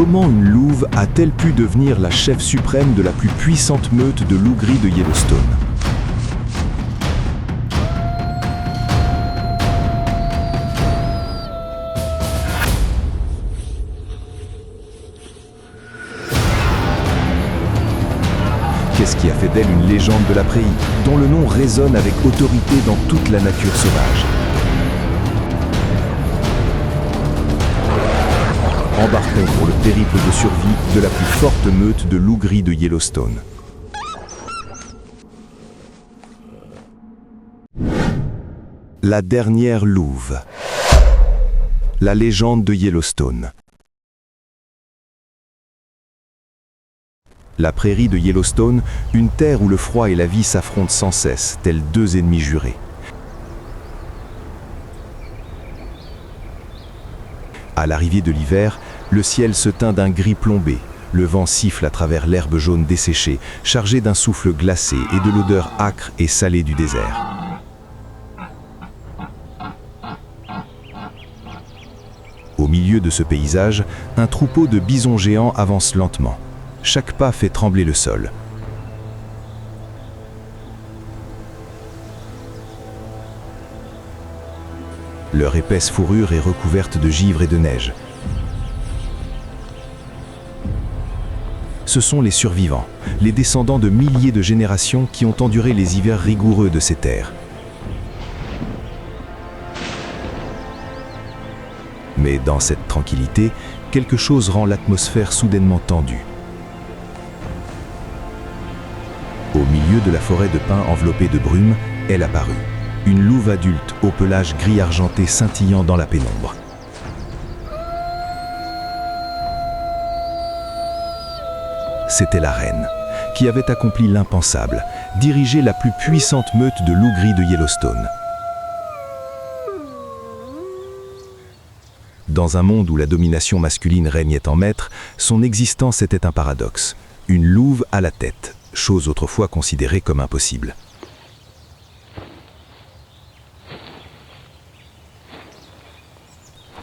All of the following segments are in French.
Comment une louve a-t-elle pu devenir la chef suprême de la plus puissante meute de loups gris de Yellowstone? Qu'est-ce qui a fait d'elle une légende de la prairie, dont le nom résonne avec autorité dans toute la nature sauvage? Embarquons pour le périple de survie de la plus forte meute de loups gris de Yellowstone. La dernière louve. La légende de Yellowstone. La prairie de Yellowstone, une terre où le froid et la vie s'affrontent sans cesse, tels deux ennemis jurés. À l'arrivée de l'hiver, le ciel se teint d'un gris plombé. Le vent siffle à travers l'herbe jaune desséchée, chargée d'un souffle glacé et de l'odeur âcre et salée du désert. Au milieu de ce paysage, un troupeau de bisons géants avance lentement. Chaque pas fait trembler le sol. Leur épaisse fourrure est recouverte de givre et de neige. Ce sont les survivants, les descendants de milliers de générations qui ont enduré les hivers rigoureux de ces terres. Mais dans cette tranquillité, quelque chose rend l'atmosphère soudainement tendue. Au milieu de la forêt de pins enveloppée de brume, elle apparut. Une louve adulte au pelage gris argenté scintillant dans la pénombre. C'était la reine, qui avait accompli l'impensable, dirigé la plus puissante meute de loups gris de Yellowstone. Dans un monde où la domination masculine régnait en maître, son existence était un paradoxe. Une louve à la tête, chose autrefois considérée comme impossible.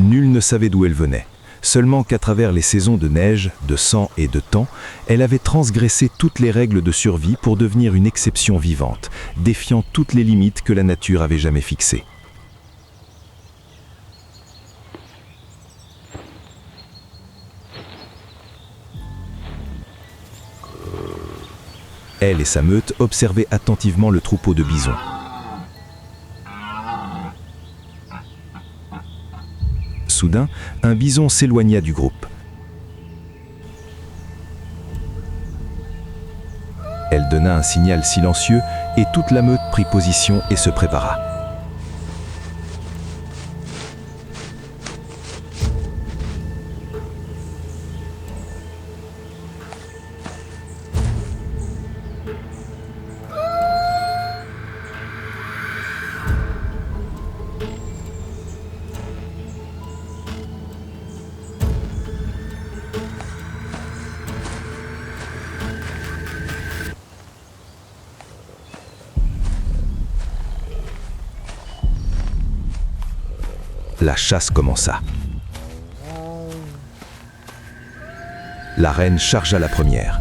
Nul ne savait d'où elle venait, seulement qu'à travers les saisons de neige, de sang et de temps, elle avait transgressé toutes les règles de survie pour devenir une exception vivante, défiant toutes les limites que la nature avait jamais fixées. Elle et sa meute observaient attentivement le troupeau de bisons. Soudain, un bison s'éloigna du groupe. Elle donna un signal silencieux et toute la meute prit position et se prépara. La chasse commença. La reine chargea la première.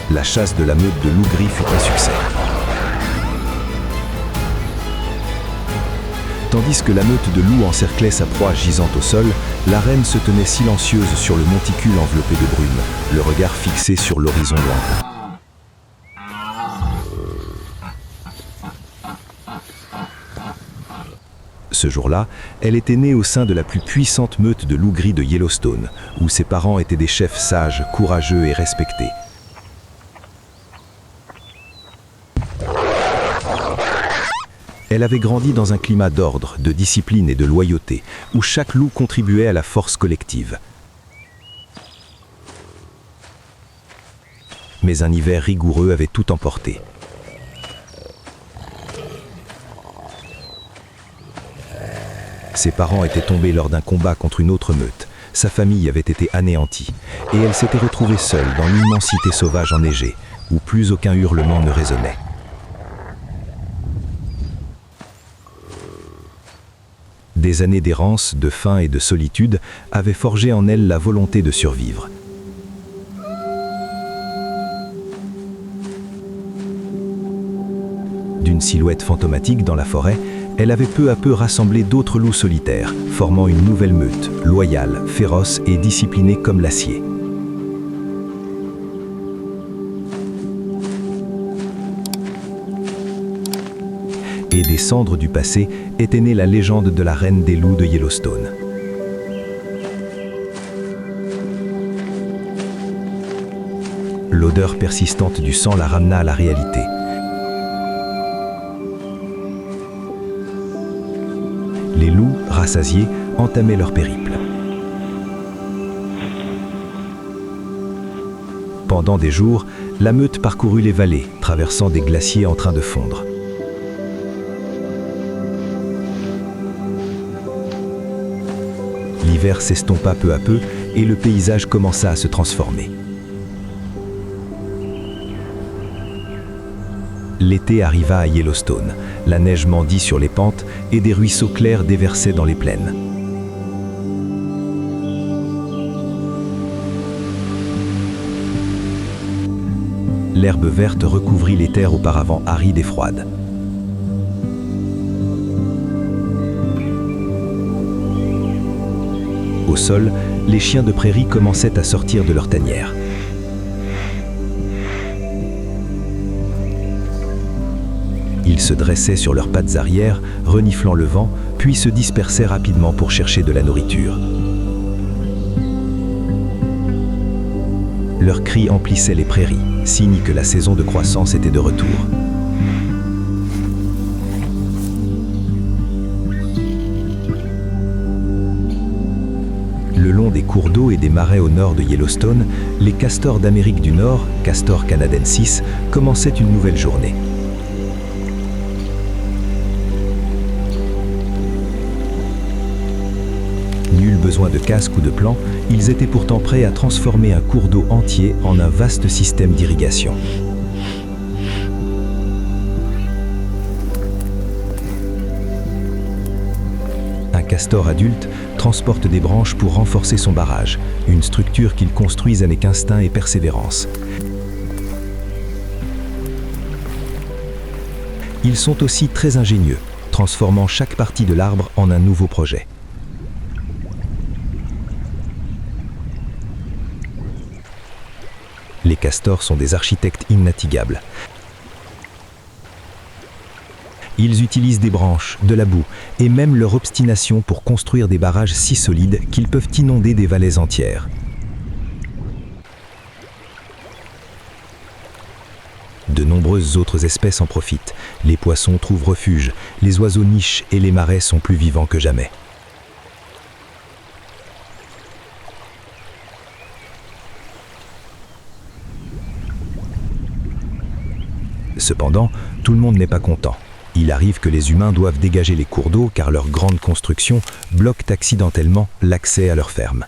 La chasse de la meute de loups gris fut un succès. Tandis que la meute de loups encerclait sa proie gisante au sol, la reine se tenait silencieuse sur le monticule enveloppé de brume, le regard fixé sur l'horizon lointain. Ce jour-là, elle était née au sein de la plus puissante meute de loups gris de Yellowstone, où ses parents étaient des chefs sages, courageux et respectés. Elle avait grandi dans un climat d'ordre, de discipline et de loyauté, où chaque loup contribuait à la force collective. Mais un hiver rigoureux avait tout emporté. Ses parents étaient tombés lors d'un combat contre une autre meute. Sa famille avait été anéantie, et elle s'était retrouvée seule dans l'immensité sauvage enneigée, où plus aucun hurlement ne résonnait. Des années d'errance, de faim et de solitude avaient forgé en elle la volonté de survivre. D'une silhouette fantomatique dans la forêt, elle avait peu à peu rassemblé d'autres loups solitaires, formant une nouvelle meute, loyale, féroce et disciplinée comme l'acier. Et des cendres du passé était née la légende de la reine des loups de Yellowstone. L'odeur persistante du sang la ramena à la réalité. Les loups, rassasiés, entamaient leur périple. Pendant des jours, la meute parcourut les vallées, traversant des glaciers en train de fondre. L'hiver s'estompa peu à peu et le paysage commença à se transformer. L'été arriva à Yellowstone. La neige mendit sur les pentes et des ruisseaux clairs déversaient dans les plaines. L'herbe verte recouvrit les terres auparavant arides et froides. Au sol, les chiens de prairie commençaient à sortir de leur tanière. Ils se dressaient sur leurs pattes arrière, reniflant le vent, puis se dispersaient rapidement pour chercher de la nourriture. Leurs cris emplissaient les prairies, signe que la saison de croissance était de retour. Le long des cours d'eau et des marais au nord de Yellowstone, les castors d'Amérique du Nord, Castor canadensis, commençaient une nouvelle journée. Nul besoin de casque ou de plan, ils étaient pourtant prêts à transformer un cours d'eau entier en un vaste système d'irrigation. Un castor adulte transporte des branches pour renforcer son barrage, une structure qu'ils construisent avec instinct et persévérance. Ils sont aussi très ingénieux, transformant chaque partie de l'arbre en un nouveau projet. Les castors sont des architectes innatigables. Ils utilisent des branches, de la boue et même leur obstination pour construire des barrages si solides qu'ils peuvent inonder des vallées entières. De nombreuses autres espèces en profitent. Les poissons trouvent refuge, les oiseaux nichent et les marais sont plus vivants que jamais. Cependant, tout le monde n'est pas content. Il arrive que les humains doivent dégager les cours d'eau car leurs grandes constructions bloquent accidentellement l'accès à leurs fermes.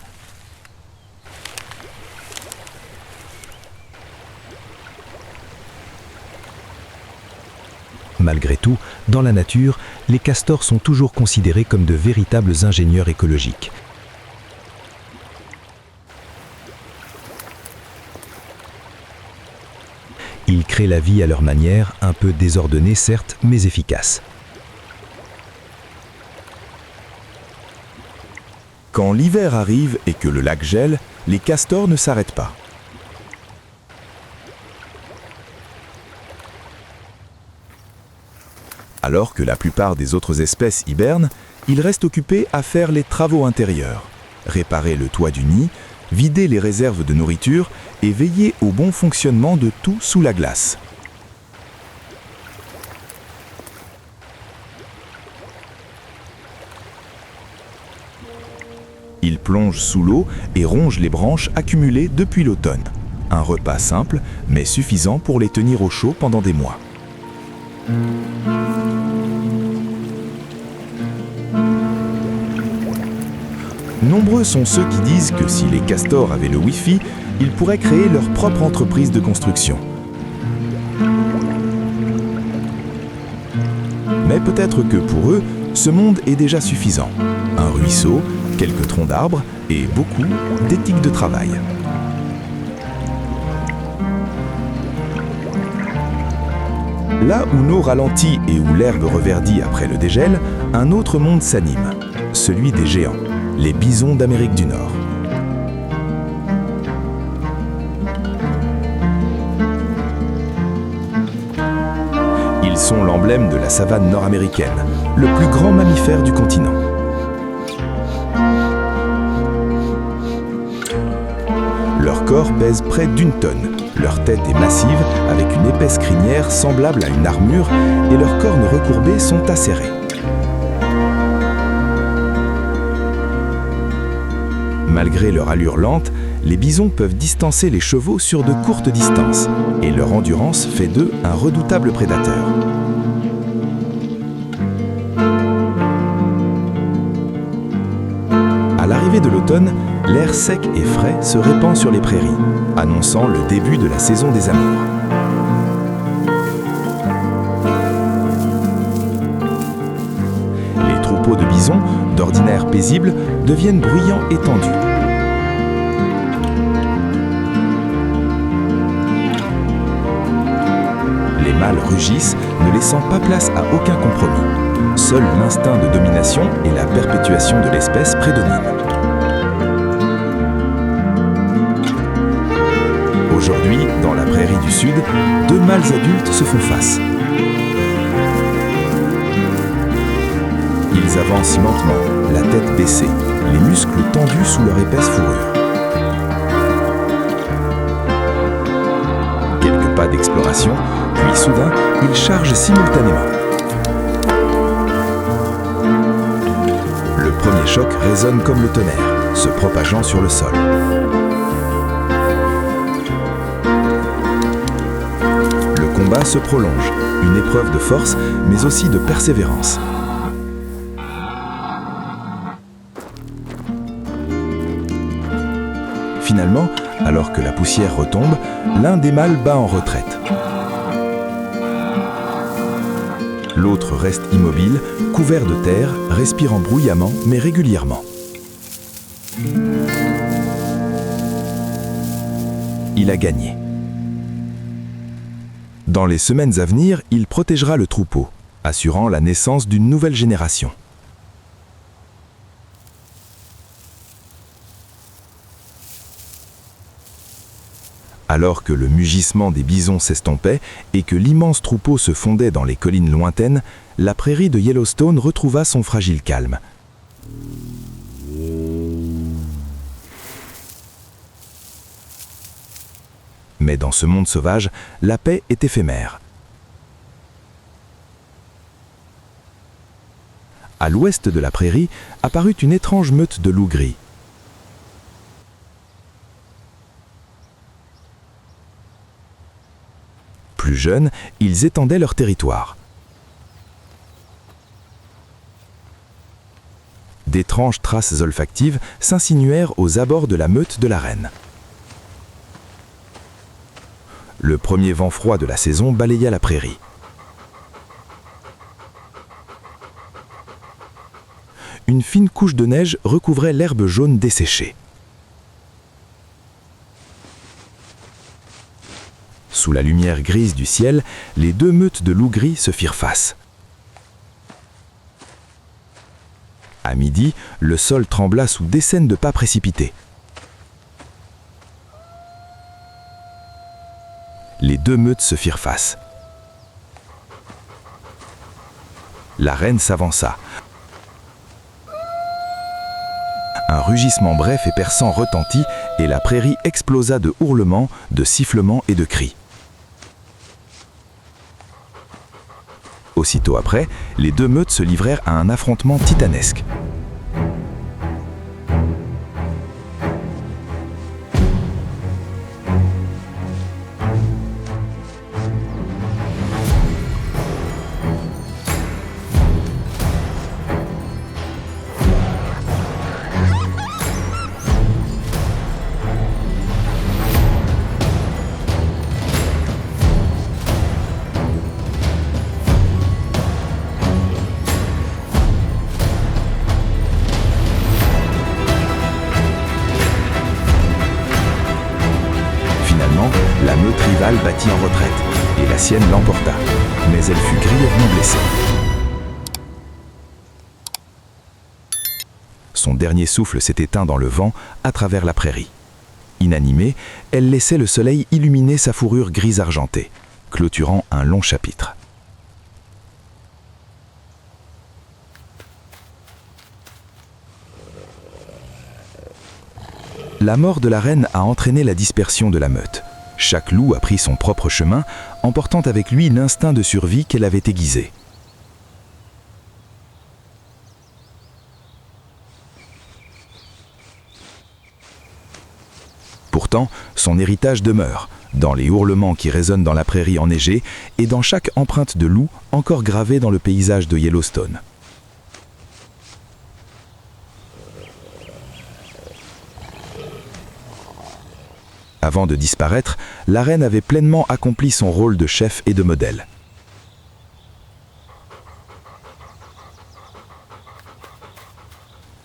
Malgré tout, dans la nature, les castors sont toujours considérés comme de véritables ingénieurs écologiques. Ils créent la vie à leur manière, un peu désordonnée certes, mais efficace. Quand l'hiver arrive et que le lac gèle, les castors ne s'arrêtent pas. Alors que la plupart des autres espèces hibernent, ils restent occupés à faire les travaux intérieurs, réparer le toit du nid, vider les réserves de nourriture et veiller au bon fonctionnement de tout sous la glace. plonge sous l'eau et ronge les branches accumulées depuis l'automne. Un repas simple, mais suffisant pour les tenir au chaud pendant des mois. Nombreux sont ceux qui disent que si les castors avaient le Wi-Fi, ils pourraient créer leur propre entreprise de construction. Mais peut-être que pour eux, ce monde est déjà suffisant. Un ruisseau, quelques troncs d'arbres et beaucoup d'éthique de travail. Là où l'eau ralentit et où l'herbe reverdit après le dégel, un autre monde s'anime, celui des géants, les bisons d'Amérique du Nord. Ils sont l'emblème de la savane nord-américaine, le plus grand mammifère du continent. Leur corps pèse près d'1 tonne. Leur tête est massive, avec une épaisse crinière semblable à une armure, et leurs cornes recourbées sont acérées. Malgré leur allure lente, les bisons peuvent distancer les chevaux sur de courtes distances, et leur endurance fait d'eux un redoutable prédateur. À l'arrivée de l'automne, l'air sec et frais se répand sur les prairies, annonçant le début de la saison des amours. Les troupeaux de bisons, d'ordinaire paisibles, deviennent bruyants et tendus. Les mâles rugissent, ne laissant pas place à aucun compromis. Seul l'instinct de domination et la perpétuation de l'espèce prédominent. Aujourd'hui, dans la prairie du Sud, 2 mâles adultes se font face. Ils avancent lentement, la tête baissée, les muscles tendus sous leur épaisse fourrure. Quelques pas d'exploration, puis soudain, ils chargent simultanément. Le premier choc résonne comme le tonnerre, se propageant sur le sol. Le combat se prolonge, une épreuve de force, mais aussi de persévérance. Finalement, alors que la poussière retombe, l'un des mâles bat en retraite. L'autre reste immobile, couvert de terre, respirant bruyamment mais régulièrement. Il a gagné. Dans les semaines à venir, il protégera le troupeau, assurant la naissance d'une nouvelle génération. Alors que le mugissement des bisons s'estompait et que l'immense troupeau se fondait dans les collines lointaines, la prairie de Yellowstone retrouva son fragile calme. Mais dans ce monde sauvage, la paix est éphémère. À l'ouest de la prairie apparut une étrange meute de loups gris. Plus jeunes, ils étendaient leur territoire. D'étranges traces olfactives s'insinuèrent aux abords de la meute de la reine. Le premier vent froid de la saison balaya la prairie. Une fine couche de neige recouvrait l'herbe jaune desséchée. Sous la lumière grise du ciel, les 2 meutes de loups gris se firent face. À midi, le sol trembla sous des scènes de pas précipités. Les 2 meutes se firent face. La reine s'avança. Un rugissement bref et perçant retentit et la prairie explosa de hurlements, de sifflements et de cris. Aussitôt après, les 2 meutes se livrèrent à un affrontement titanesque. balle battit en retraite, et la sienne l'emporta, mais elle fut grièvement blessée. Son dernier souffle s'est éteint dans le vent à travers la prairie. Inanimée, elle laissait le soleil illuminer sa fourrure grise argentée, clôturant un long chapitre. La mort de la reine a entraîné la dispersion de la meute. Chaque loup a pris son propre chemin, emportant avec lui l'instinct de survie qu'elle avait aiguisé. Pourtant, son héritage demeure, dans les hurlements qui résonnent dans la prairie enneigée et dans chaque empreinte de loup encore gravée dans le paysage de Yellowstone. Avant de disparaître, la reine avait pleinement accompli son rôle de chef et de modèle.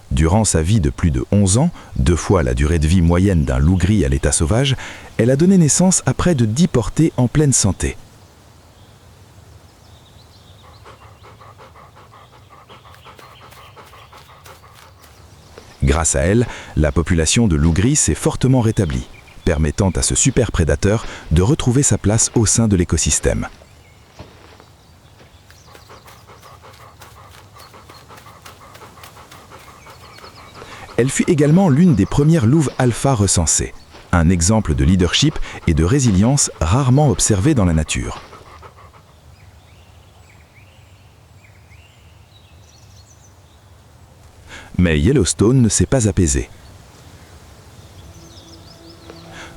Durant sa vie de plus de 11 ans, 2 fois la durée de vie moyenne d'un loup gris à l'état sauvage, elle a donné naissance à près de 10 portées en pleine santé. Grâce à elle, la population de loups gris s'est fortement rétablie, permettant à ce super prédateur de retrouver sa place au sein de l'écosystème. Elle fut également l'une des premières louves alpha recensées, un exemple de leadership et de résilience rarement observé dans la nature. Mais Yellowstone ne s'est pas apaisé.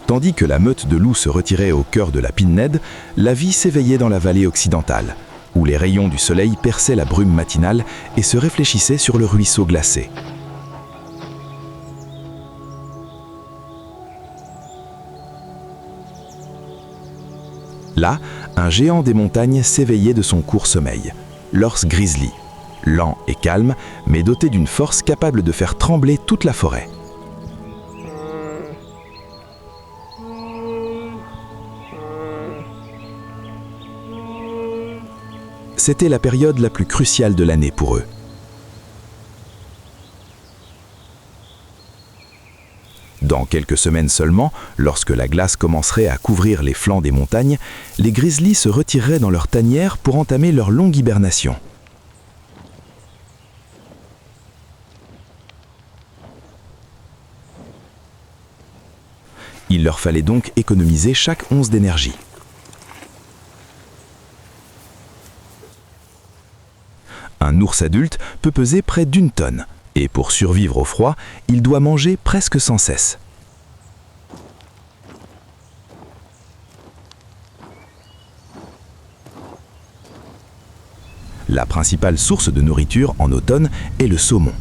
Tandis que la meute de loups se retirait au cœur de la Pinhead, la vie s'éveillait dans la vallée occidentale, où les rayons du soleil perçaient la brume matinale et se réfléchissaient sur le ruisseau glacé. Là, un géant des montagnes s'éveillait de son court sommeil, l'Orse grizzly, lent et calme, mais doté d'une force capable de faire trembler toute la forêt. C'était la période la plus cruciale de l'année pour eux. Dans quelques semaines seulement, lorsque la glace commencerait à couvrir les flancs des montagnes, les grizzlies se retireraient dans leur tanière pour entamer leur longue hibernation. Il leur fallait donc économiser chaque once d'énergie. Un ours adulte peut peser près d'1 tonne. Et pour survivre au froid, il doit manger presque sans cesse. La principale source de nourriture en automne est le saumon.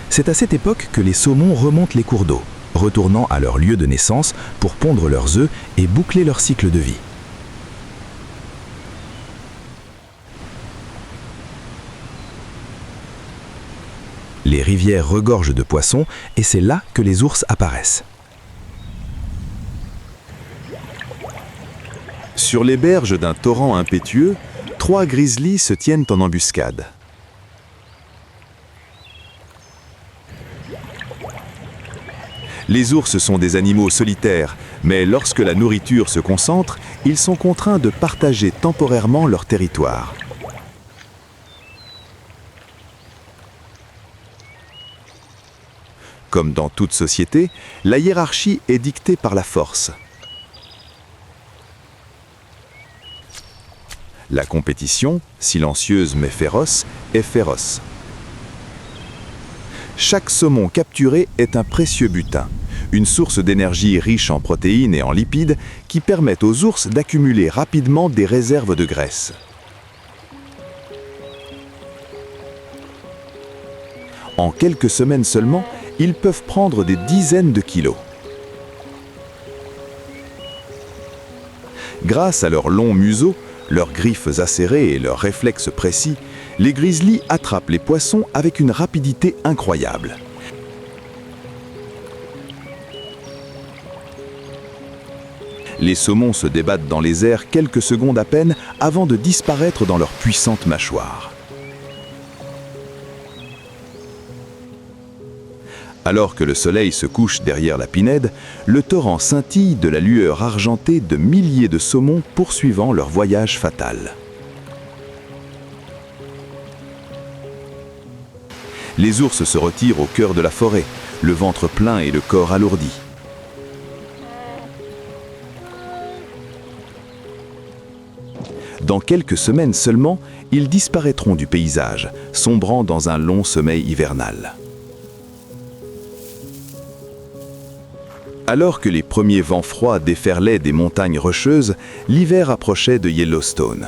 C'est à cette époque que les saumons remontent les cours d'eau, retournant à leur lieu de naissance pour pondre leurs œufs et boucler leur cycle de vie. Les rivières regorgent de poissons et c'est là que les ours apparaissent. Sur les berges d'un torrent impétueux, 3 grizzlies se tiennent en embuscade. Les ours sont des animaux solitaires, mais lorsque la nourriture se concentre, ils sont contraints de partager temporairement leur territoire. Comme dans toute société, la hiérarchie est dictée par la force. La compétition, silencieuse mais féroce, est féroce. Chaque saumon capturé est un précieux butin, une source d'énergie riche en protéines et en lipides qui permettent aux ours d'accumuler rapidement des réserves de graisse. En quelques semaines seulement, ils peuvent prendre des dizaines de kilos. Grâce à leurs longs museaux, leurs griffes acérées et leurs réflexes précis, les grizzlies attrapent les poissons avec une rapidité incroyable. Les saumons se débattent dans les airs quelques secondes à peine avant de disparaître dans leurs puissantes mâchoires. Alors que le soleil se couche derrière la Pinède, le torrent scintille de la lueur argentée de milliers de saumons poursuivant leur voyage fatal. Les ours se retirent au cœur de la forêt, le ventre plein et le corps alourdi. Dans quelques semaines seulement, ils disparaîtront du paysage, sombrant dans un long sommeil hivernal. Alors que les premiers vents froids déferlaient des montagnes rocheuses, l'hiver approchait de Yellowstone.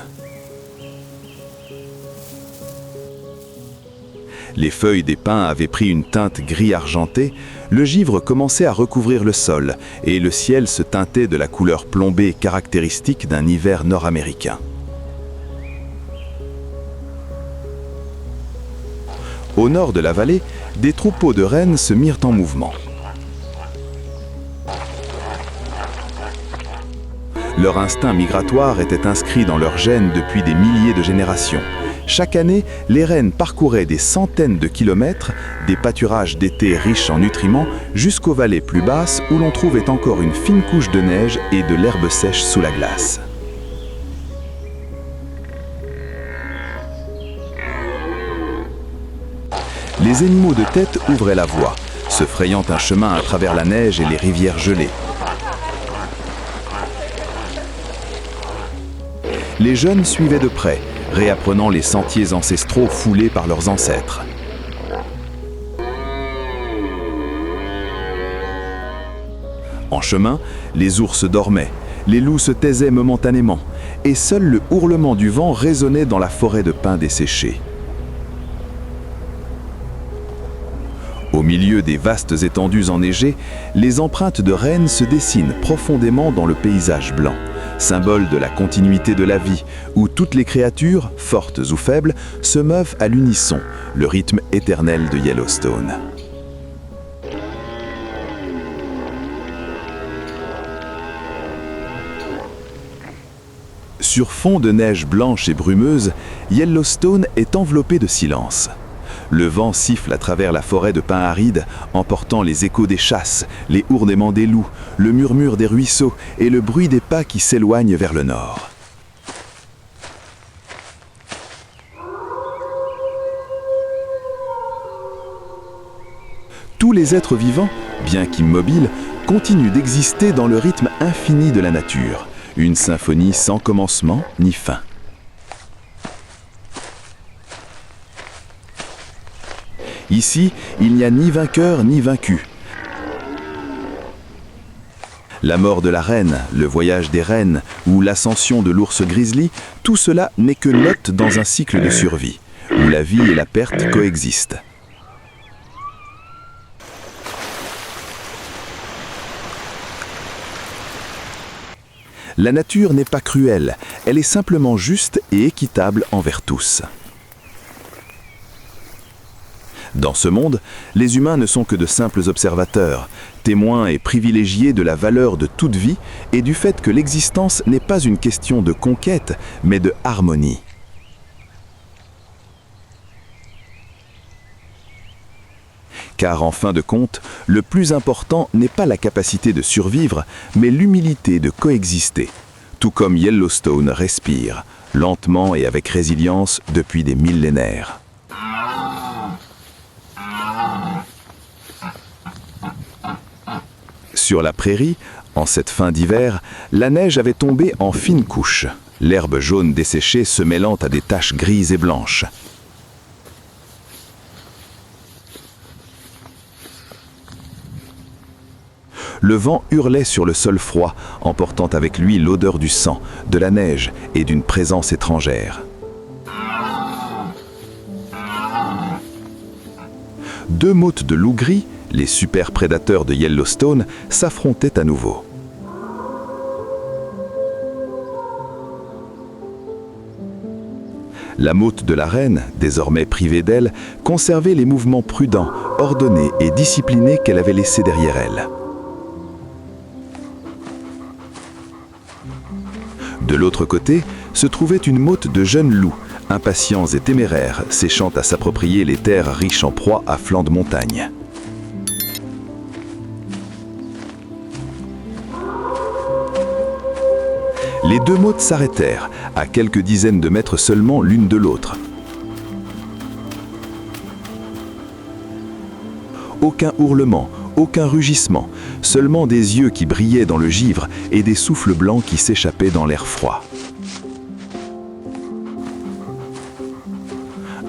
Les feuilles des pins avaient pris une teinte gris argenté, le givre commençait à recouvrir le sol et le ciel se teintait de la couleur plombée caractéristique d'un hiver nord-américain. Au nord de la vallée, des troupeaux de rennes se mirent en mouvement. Leur instinct migratoire était inscrit dans leur gènes depuis des milliers de générations. Chaque année, les rennes parcouraient des centaines de kilomètres, des pâturages d'été riches en nutriments, jusqu'aux vallées plus basses où l'on trouvait encore une fine couche de neige et de l'herbe sèche sous la glace. Les animaux de tête ouvraient la voie, se frayant un chemin à travers la neige et les rivières gelées. Les jeunes suivaient de près, réapprenant les sentiers ancestraux foulés par leurs ancêtres. En chemin, les ours dormaient, les loups se taisaient momentanément, et seul le hurlement du vent résonnait dans la forêt de pins desséchés. Au milieu des vastes étendues enneigées, les empreintes de rennes se dessinent profondément dans le paysage blanc, symbole de la continuité de la vie, où toutes les créatures, fortes ou faibles, se meuvent à l'unisson, le rythme éternel de Yellowstone. Sur fond de neige blanche et brumeuse, Yellowstone est enveloppé de silence. Le vent siffle à travers la forêt de pins arides, emportant les échos des chasses, les ourdements des loups, le murmure des ruisseaux et le bruit des pas qui s'éloignent vers le nord. Tous les êtres vivants, bien qu'immobiles, continuent d'exister dans le rythme infini de la nature, une symphonie sans commencement ni fin. Ici, il n'y a ni vainqueur ni vaincu. La mort de la reine, le voyage des rennes ou l'ascension de l'ours grizzly, tout cela n'est que note dans un cycle de survie, où la vie et la perte coexistent. La nature n'est pas cruelle, elle est simplement juste et équitable envers tous. Dans ce monde, les humains ne sont que de simples observateurs, témoins et privilégiés de la valeur de toute vie et du fait que l'existence n'est pas une question de conquête, mais de harmonie. Car en fin de compte, le plus important n'est pas la capacité de survivre, mais l'humilité de coexister, tout comme Yellowstone respire, lentement et avec résilience depuis des millénaires. Sur la prairie, en cette fin d'hiver, la neige avait tombé en fines couches, l'herbe jaune desséchée se mêlant à des taches grises et blanches. Le vent hurlait sur le sol froid, emportant avec lui l'odeur du sang, de la neige et d'une présence étrangère. Deux meutes de loups gris, les super prédateurs de Yellowstone, s'affrontaient à nouveau. La meute de la reine, désormais privée d'elle, conservait les mouvements prudents, ordonnés et disciplinés qu'elle avait laissés derrière elle. De l'autre côté, se trouvait une meute de jeunes loups, impatients et téméraires, séchant à s'approprier les terres riches en proies à flanc de montagne. Les deux meutes s'arrêtèrent, à quelques dizaines de mètres seulement l'une de l'autre. Aucun hurlement, aucun rugissement, seulement des yeux qui brillaient dans le givre et des souffles blancs qui s'échappaient dans l'air froid.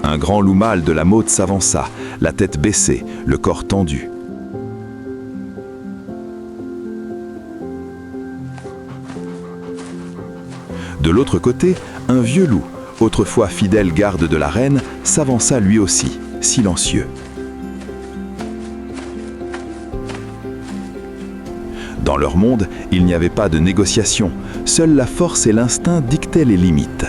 Un grand loup mâle de la meute s'avança, la tête baissée, le corps tendu. De l'autre côté, un vieux loup, autrefois fidèle garde de la reine, s'avança lui aussi, silencieux. Dans leur monde, il n'y avait pas de négociation, seule la force et l'instinct dictaient les limites.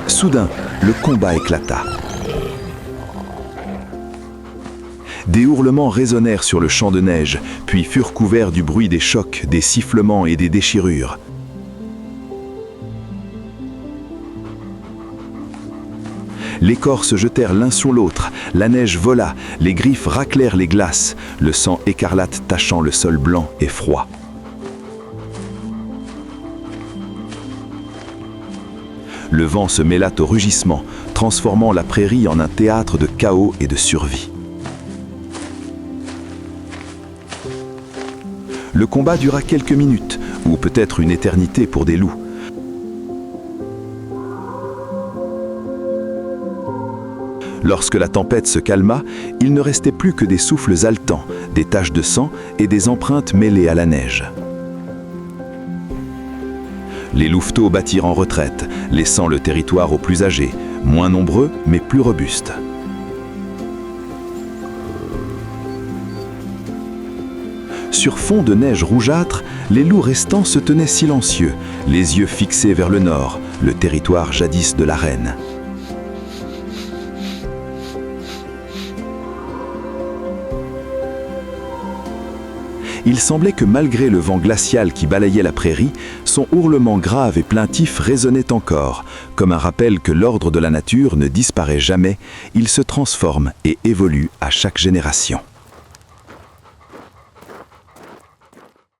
Soudain, le combat éclata. Des hurlements résonnèrent sur le champ de neige, puis furent couverts du bruit des chocs, des sifflements et des déchirures. Les corps se jetèrent l'un sur l'autre, la neige vola, les griffes raclèrent les glaces, le sang écarlate tachant le sol blanc et froid. Le vent se mêla au rugissement, transformant la prairie en un théâtre de chaos et de survie. Le combat dura quelques minutes, ou peut-être une éternité pour des loups. Lorsque la tempête se calma, il ne restait plus que des souffles haletants, des taches de sang et des empreintes mêlées à la neige. Les louveteaux battirent en retraite, laissant le territoire aux plus âgés, moins nombreux mais plus robustes. Sur fond de neige rougeâtre, les loups restants se tenaient silencieux, les yeux fixés vers le nord, le territoire jadis de la reine. Il semblait que malgré le vent glacial qui balayait la prairie, son hurlement grave et plaintif résonnait encore, comme un rappel que l'ordre de la nature ne disparaît jamais, il se transforme et évolue à chaque génération.